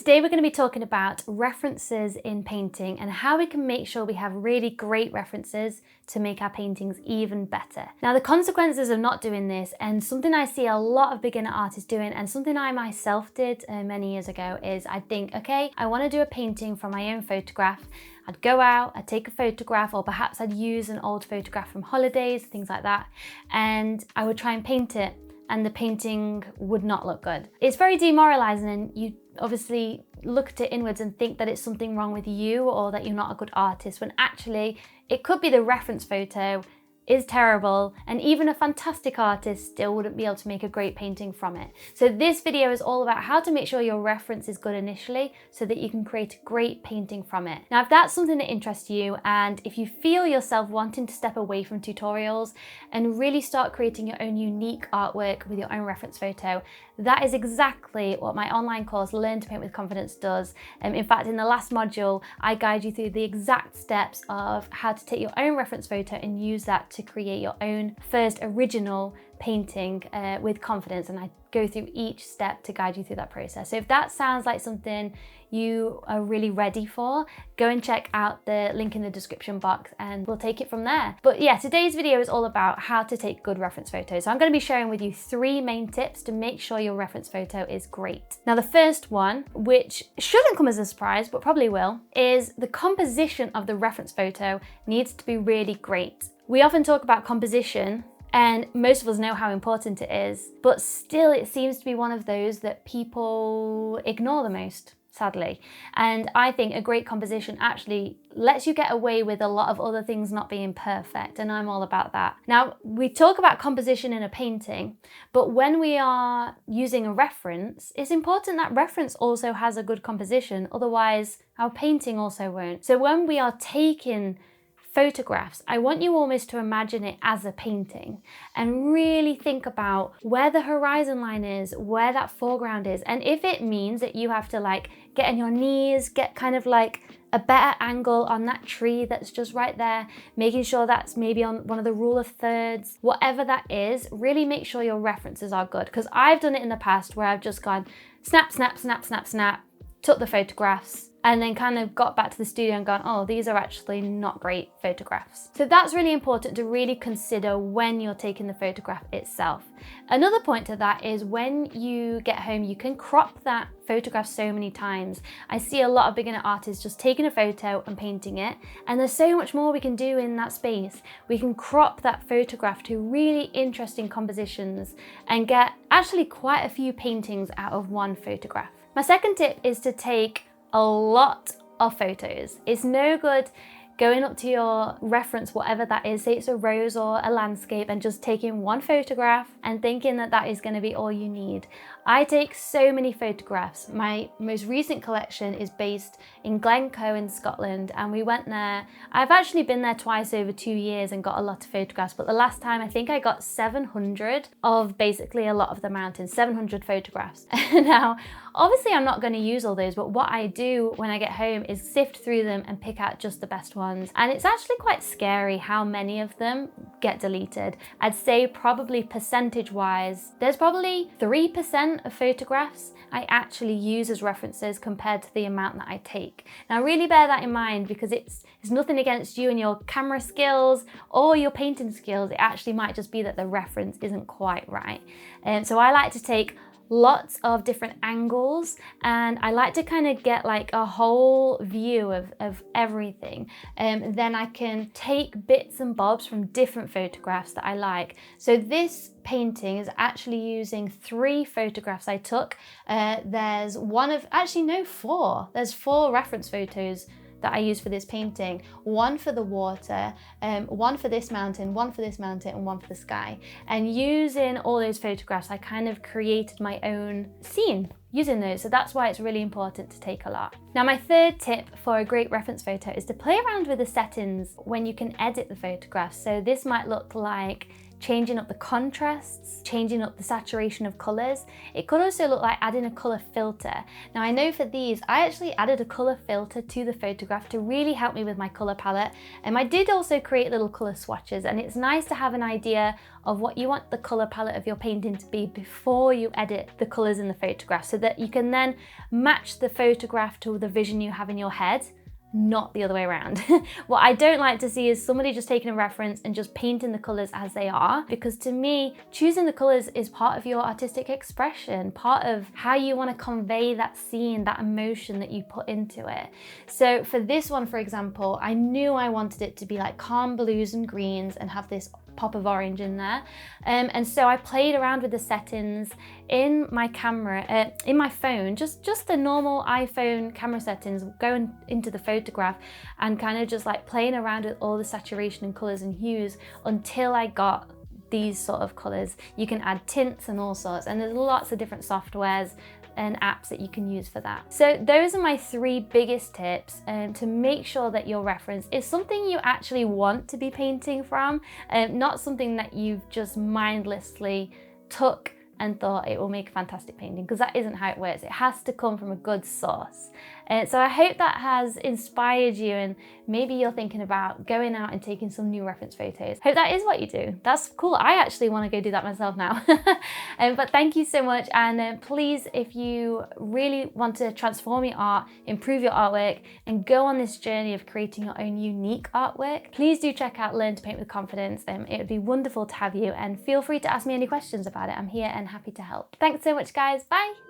Today we're going to be talking about references in painting and how we can make sure we have really great references to make our paintings even better. Now, the consequences of not doing this, and something I see a lot of beginner artists doing, and something I myself did many years ago, is I'd think, okay, I want to do a painting from my own photograph. I'd go out, I'd take a photograph, or perhaps I'd use an old photograph from holidays, things like that, and I would try and paint it, and the painting would not look good. It's very demoralizing, and you obviously look at it inwards and think that it's something wrong with you or that you're not a good artist, when actually it could be the reference photo is terrible, and even a fantastic artist still wouldn't be able to make a great painting from it. So this video is all about how to make sure your reference is good initially so that you can create a great painting from it. Now, if that's something that interests you, and if you feel yourself wanting to step away from tutorials and really start creating your own unique artwork with your own reference photo, that is exactly what my online course Learn to Paint with Confidence does. In fact, in the last module, I guide you through the exact steps of how to take your own reference photo and use that to create your own first original painting with confidence, and I go through each step to guide you through that process. So if that sounds like something you are really ready for, go and check out the link in the description box and we'll take it from there. But yeah, today's video is all about how to take good reference photos. So I'm going to be sharing with you 3 main tips to make sure your reference photo is great. Now, the first one, which shouldn't come as a surprise but probably will, is the composition of the reference photo needs to be really great. We often talk about composition, and most of us know how important it is, but still it seems to be one of those that people ignore the most, sadly. And I think a great composition actually lets you get away with a lot of other things not being perfect, and I'm all about that. Now, we talk about composition in a painting, but when we are using a reference, it's important that reference also has a good composition, otherwise our painting also won't. So when we are taking photographs, I want you almost to imagine it as a painting and really think about where the horizon line is, where that foreground is. And if it means that you have to like get on your knees, get kind of like a better angle on that tree that's just right there, making sure that's maybe on one of the rule of thirds, whatever that is, really make sure your references are good. Because I've done it in the past where I've just gone snap, snap, snap, snap, snap, took the photographs, and then kind of got back to the studio and gone, oh, these are actually not great photographs. So that's really important to really consider when you're taking the photograph itself. Another point to that is when you get home, you can crop that photograph so many times. I see a lot of beginner artists just taking a photo and painting it, and there's so much more we can do in that space. We can crop that photograph to really interesting compositions and get actually quite a few paintings out of one photograph. My second tip is to take a lot of photos. It's no good going up to your reference, whatever that is, say it's a rose or a landscape, and just taking one photograph and thinking that that is going to be all you need. I take so many photographs. My most recent collection is based in Glencoe in Scotland, and we went there. I've actually been there twice over 2 years and got a lot of photographs, but the last time I think I got 700 of basically a lot of the mountains, 700 photographs. Now, obviously I'm not going to use all those, but what I do when I get home is sift through them and pick out just the best ones. And it's actually quite scary how many of them get deleted. I'd say probably percentage-wise, there's probably 3% of photographs I actually use as references compared to the amount that I take. Now, really bear that in mind, because it's nothing against you and your camera skills or your painting skills. It actually might just be that the reference isn't quite right. So I like to take lots of different angles, and I like to kind of get like a whole view of everything. Then I can take bits and bobs from different photographs that I like. So this painting is actually using 3 photographs I took. There's one of, actually no, 4. There's 4 reference photos that I use for this painting. One for the water, one for this mountain, one for this mountain, and one for the sky. And using all those photographs, I kind of created my own scene using those. So that's why it's really important to take a lot. Now, my third tip for a great reference photo is to play around with the settings when you can edit the photographs. So this might look like changing up the contrasts, changing up the saturation of colours. It could also look like adding a colour filter. Now I know for these, I actually added a colour filter to the photograph to really help me with my colour palette. And I did also create little colour swatches, and it's nice to have an idea of what you want the colour palette of your painting to be before you edit the colours in the photograph, so that you can then match the photograph to the vision you have in your head, not the other way around. What I don't like to see is somebody just taking a reference and just painting the colours as they are, because to me, choosing the colours is part of your artistic expression, part of how you want to convey that scene, that emotion that you put into it. So for this one, for example, I knew I wanted it to be like calm blues and greens and have this pop of orange in there. And so I played around with the settings in my camera, in my phone, just the normal iPhone camera settings, going into the photograph and kind of just like playing around with all the saturation and colors and hues until I got these sort of colors. You can add tints and all sorts, and there's lots of different softwares and apps that you can use for that. So those are my 3 biggest tips to make sure that your reference is something you actually want to be painting from, not something that you've just mindlessly took and thought it will make a fantastic painting, because that isn't how it works. It has to come from a good source. So I hope that has inspired you, and maybe you're thinking about going out and taking some new reference photos. Hope that is what you do. That's cool. I actually want to go do that myself now. But thank you so much, and please, if you really want to transform your art, improve your artwork, and go on this journey of creating your own unique artwork, please do check out Learn to Paint with Confidence. It would be wonderful to have you, and feel free to ask me any questions about it. I'm here and happy to help. Thanks so much, guys. Bye.